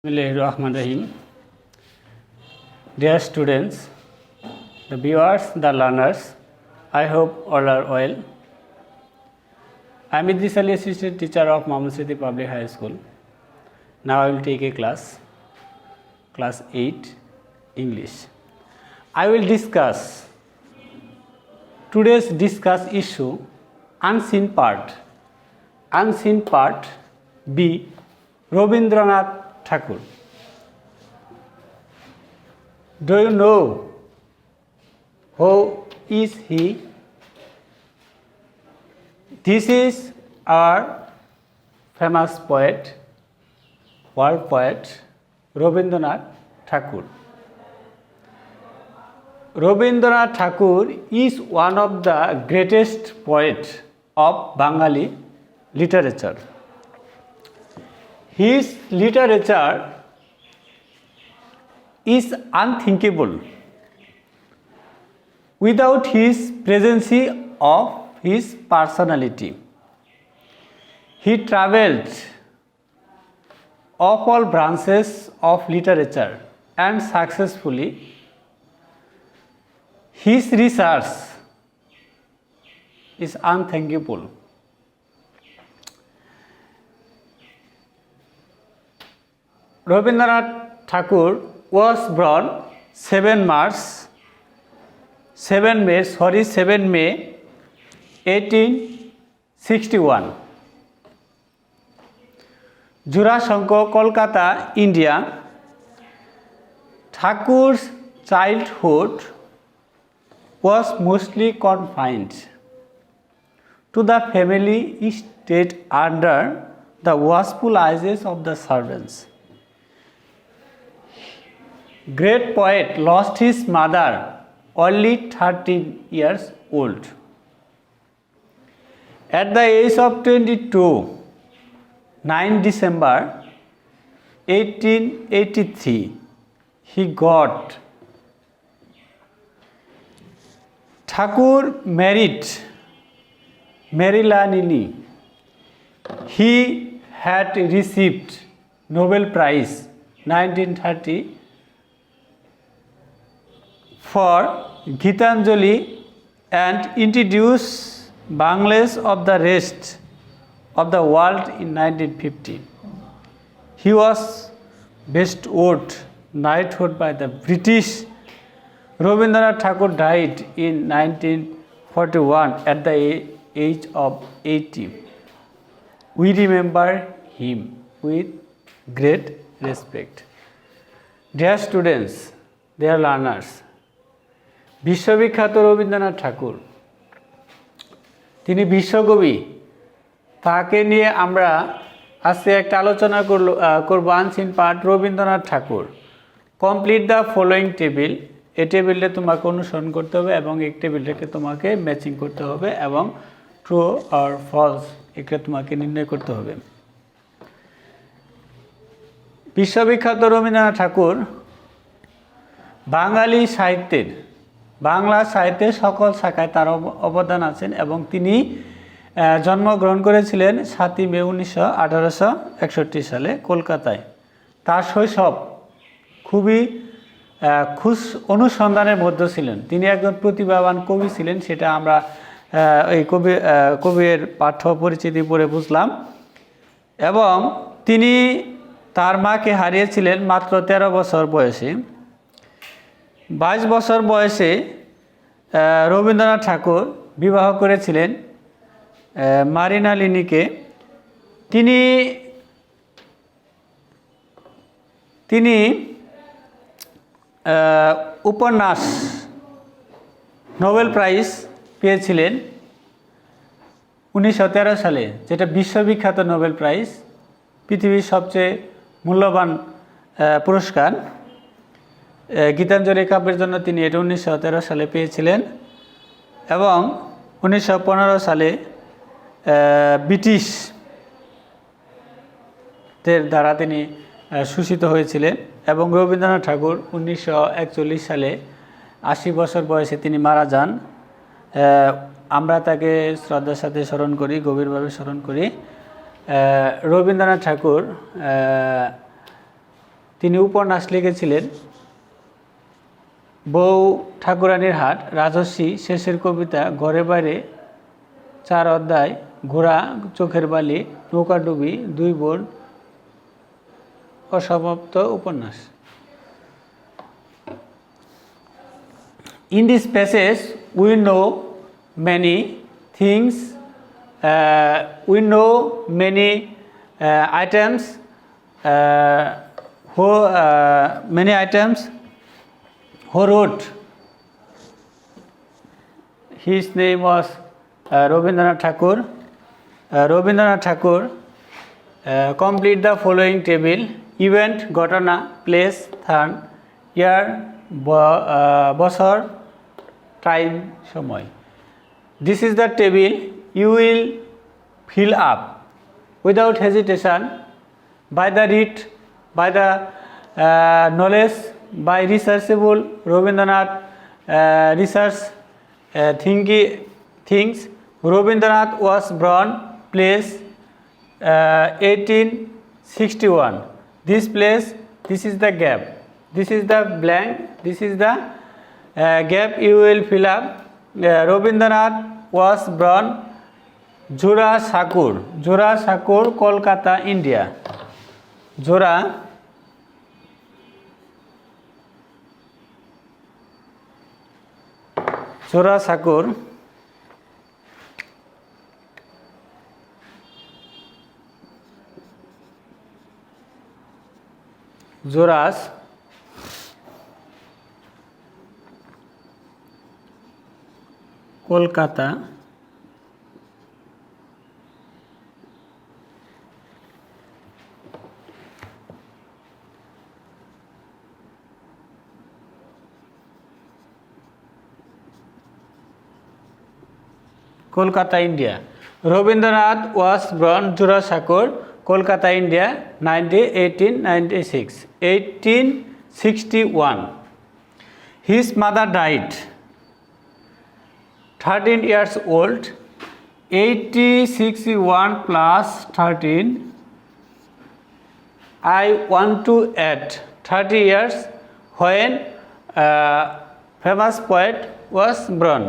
Bismillahirrahmanirrahim. Dear students, the viewers, the learners, I hope all are well. I am Idris Ali, assistant teacher of Mohammed Sidi Public High School. Now I will take a class 8 English. I will discuss today's issue unseen part B. Rabindranath Tagore. Do you know who is he? This is our famous poet, world poet, Rabindranath Tagore. Rabindranath Tagore is one of the greatest poets of Bengali literature. His literature is unthinkable without his presence of his personality. He traveled all branches of literature and successfully. His research is unthinkable. Rabindranath Tagore was born 7 May 1861. Jurashanko, Kolkata, India. Tagore's childhood was mostly confined to the family estate under the watchful eyes of the servants. Great poet lost his mother only 13 years old. At the age of 22, 9 December 1883, he got. Tagore married Marylanini. He had received Nobel Prize 1930 for Gitanjali and introduced Bangladesh of the rest of the world in 1950. He was bestowed knighthood by the British. Rabindranath Tagore died in 1941 at the age of 80. We remember him with great respect. Dear students, dear learners, বিশ্ববিখ্যাত রবীন্দ্রনাথ ঠাকুর, তিনি বিশ্বকবি। তাকে নিয়ে আমরা আজকে একটা আলোচনা করব unseen part Rabindranath Thakur. Complete the following table. এই টেবিলটা তোমাকে অনুসরণ করতে হবে এবং এই টেবিলটাকে তোমাকে ম্যাচিং করতে হবে এবং ট্রু আর ফলস এটা তোমাকে নির্ণয় করতে হবে। বিশ্ববিখ্যাত রবীন্দ্রনাথ ঠাকুর বাঙালি সাহিত্যের বাংলা সাহিত্যের সকল শাখায় তার অবদান আছেন এবং তিনি জন্মগ্রহণ করেছিলেন 7 মে 1861 সালে কলকাতায়। তার শৈশব খুবই অনুসন্ধানের মধ্যে ছিলেন। তিনি একজন প্রতিভাবান কবি ছিলেন, সেটা আমরা এই কবির পাঠ্য পরিচিতি পড়ে বুঝলাম। এবং তিনি তার মাকে হারিয়েছিলেন মাত্র 13 বছর বয়সে। 22 বছর বয়সে রবীন্দ্রনাথ ঠাকুর বিবাহ করেছিলেন মারিনালিনীকে। তিনি উপন্যাস নোবেল প্রাইজ পেয়েছিলেন 1913 সালে, যেটা বিশ্ববিখ্যাত নোবেল প্রাইজ, পৃথিবীর সবচেয়ে মূল্যবান পুরস্কার। গীতাঞ্জলি কাব্যের জন্য তিনি এটা 1913 সালে পেয়েছিলেন এবং 1915 সালে ব্রিটিশদের দ্বারা তিনি শোষিত হয়েছিলেন এবং রবীন্দ্রনাথ ঠাকুর 1941 সালে 80 বছর বয়সে তিনি মারা যান। আমরা তাকে শ্রদ্ধার সাথে স্মরণ করি, গভীরভাবে স্মরণ করি। রবীন্দ্রনাথ ঠাকুর তিনি উপন্যাস লিখেছিলেন বউ ঠাকুরানীর হাট, রাজর্ষি, শেষের কবিতা, ঘরে বাইরে, 4 অধ্যায়, ঘোড়া, চোখের বালি, নৌকাডুবি, 2 বোন, অসমাপ্ত উপন্যাস। In this passage, we know many things. We know many items. Who wrote. His name was Rabindranath Tagore. Rabindranath Tagore complete the following table: event, ঘটনা, place, স্থান, year, বছর, time, সময়. This is the table you will fill up without hesitation by the read, by the knowledge, by researchable Rabindranath research things. Rabindranath was born place 1861. This place, this is the gap. This is the blank. This is the gap you will fill up. Rabindranath was born Jorasanko, Kolkata, India. Jorasanko, Kolkata, Kolkata, India. Rabindranath was born Jorasanko, Kolkata, India, 1861. His mother died 13 years old. 61 plus 13. I want to add 30 years when famous poet was born.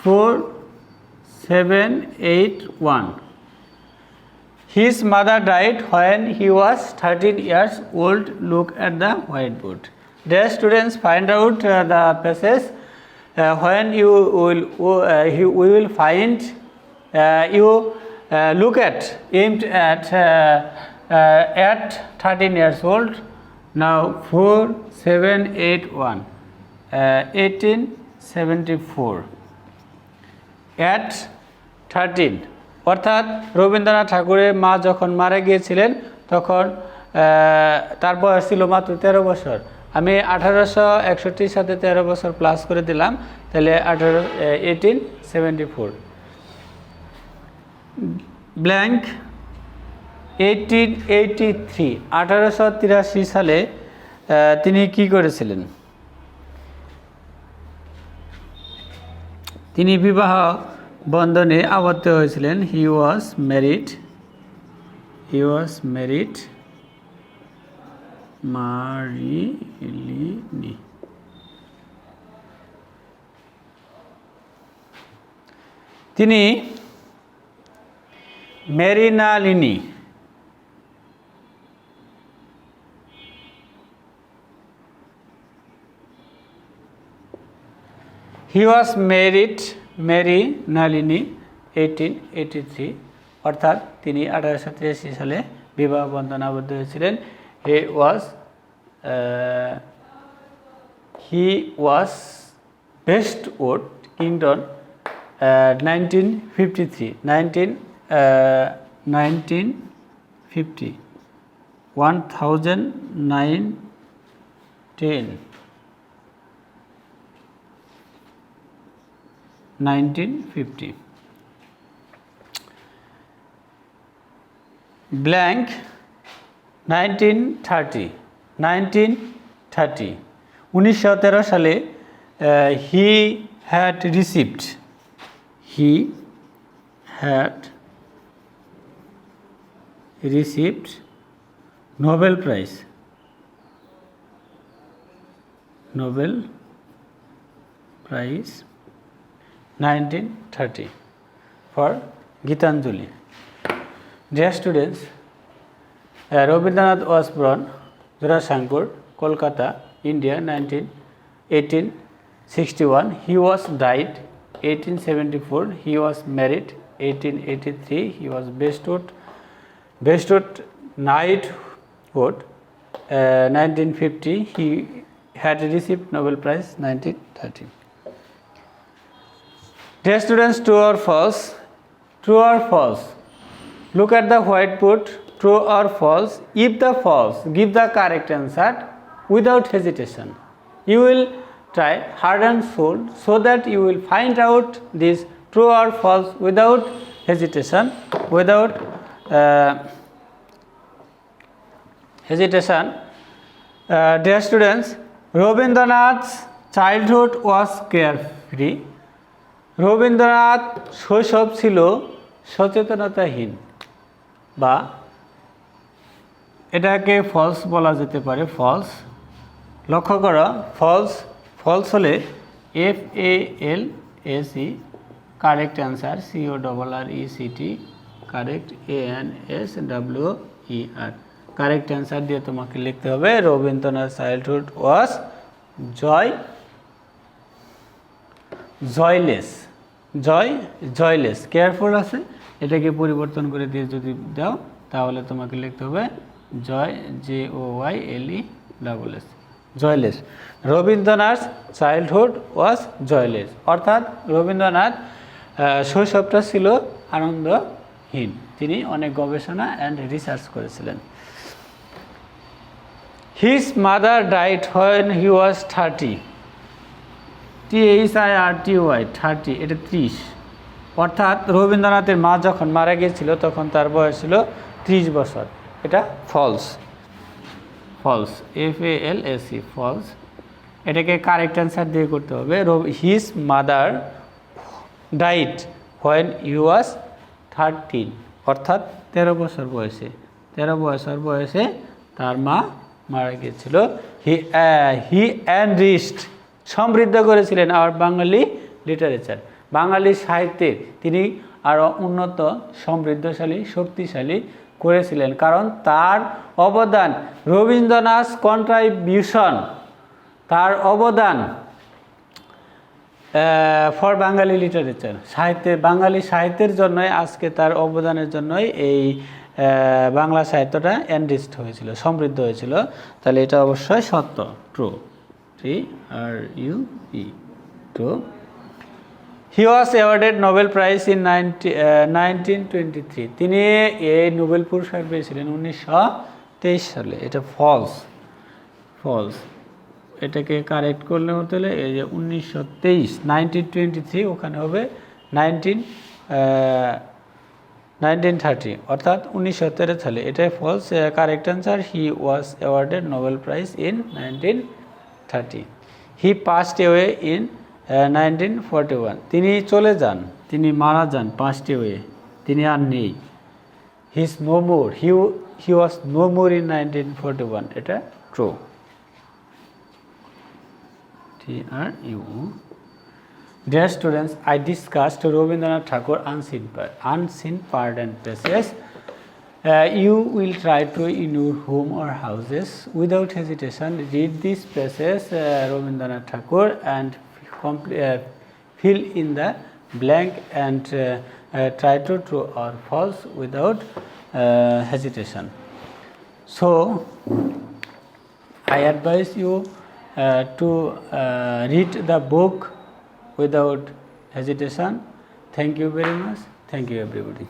4781. His mother died when he was 13 years old. Look at the whiteboard. Dear students, find out the passage. When you we will find you look at aimed at 13 years old. Now 4781, 1874. At 13, অর্থাৎ রবীন্দ্রনাথ ঠাকুরের মা যখন মারা গিয়েছিলেন তখন তার বয়স ছিল মাত্র 13 বছর। আমি 1861 সাথে 13 বছর প্লাস করে দিলাম, তাহলে 1874। ব্ল্যাঙ্ক 1883, 1883 সালে তিনি কি করেছিলেন? তিনি বিবাহ বন্ধনে আবদ্ধ হয়েছিলেন। হি ওয়াজ ম্যারিড মারিলিনি। তিনি মেরিনালিনী He was married Mary Nalini 1883, অর্থাৎ তিনি 1883 সালে বিবাহ বন্ধনে আবদ্ধ হয়েছিলেন। He was Westwood Kingdom 1953 1950 1950 blank 1930 1913 সালে he had received Nobel Prize Nobel Prize 1930 for Gitanjali. Dear students, Rabindranath was born Jurasangpur, Kolkata, India, 1861. He was died 1874. He was married 1883. He was bestowed knighthood 1950. He had received Nobel Prize 1930. Dear students, true or false? True or false? Look at the whiteboard. True or false? If the false, give the correct answer without hesitation. You will try hard and soul so that you will find out this true or false without hesitation. Without hesitation. Dear students, Rabindranath's childhood was carefree. Rabindranath শৈশব ছিল সচেতনতাহীন, বা এটাকে false বলা যেতে পারে। False, লক্ষ্য করো, false হলে FALSE correct answer, CORRECT correct ANSWER correct answer দিয়ে তোমাকে লিখতে হবে রবীন্দ্রনাথ চাইল্ডহুড ওয়াজ জয়লেস। কেয়ারফুল আছে, এটাকে পরিবর্তন করে দিয়ে যদি দাও তাহলে তোমাকে লিখতে হবে JOYLESS জয়লেস। রবীন্দ্রনাথ চাইল্ডহুড ওয়াজ জয়লেস, অর্থাৎ রবীন্দ্রনাথ শৈশবটা ছিল আনন্দহীন। তিনি অনেক গবেষণা অ্যান্ড রিসার্চ করেছিলেন। His mother died when he was 30। THIRTY 30, এটা 30, অর্থাৎ রবীন্দ্রনাথের মা যখন মারা গিয়েছিল তখন তার বয়স ছিল 30 বছর। এটা ফলস, FALSE ফলস। এটাকে কারেক্ট অ্যান্সার দিয়ে করতে হবে his mother died when he was 13, অর্থাৎ 13 বছর বয়সে তার মা মারা গিয়েছিল। হি এনরিচড সমৃদ্ধ করেছিলেন আওয়ার বাঙালি লিটারেচার, বাঙালি সাহিত্যের তিনি আরও উন্নত, সমৃদ্ধশালী, শক্তিশালী করেছিলেন, কারণ তার অবদান, রবীন্দ্রনাথ কন্ট্রিবিউশন, তার অবদান ফর বাঙালি লিটারেচার, বাঙালি সাহিত্যের জন্যই, আজকে তার অবদানের জন্যই এই বাংলা সাহিত্যটা এনরিচড হয়েছিল, সমৃদ্ধ হয়েছিল। তাহলে এটা অবশ্যই সত্য, true, TRUE, true. He was awarded Nobel Prize in 1923. তিনি এই নোবেল পুরস্কার পেয়েছিলেন 1923 সালে। এটা ফলস। এটাকে কারেক্ট করলে হতে হলে এই যে 1923, ওখানে হবে 1930, অর্থাৎ 1913 সালে। এটাই false, correct answer. He was awarded Nobel Prize in 1930. He passed away in 1941. তিনি চলে যান, তিনি মারা যান, passed away, তিনি আর নেই। He was no more in 1941. এটা true, TRUE. Dear students, I discussed Rabindranath Tagore unseen part and passages. You will try to in your home or houses without hesitation read this passage Rabindranath Tagore and fill in the blank and try to true or false without hesitation. So I advise you to read the book without hesitation. Thank you very much. Thank you everybody.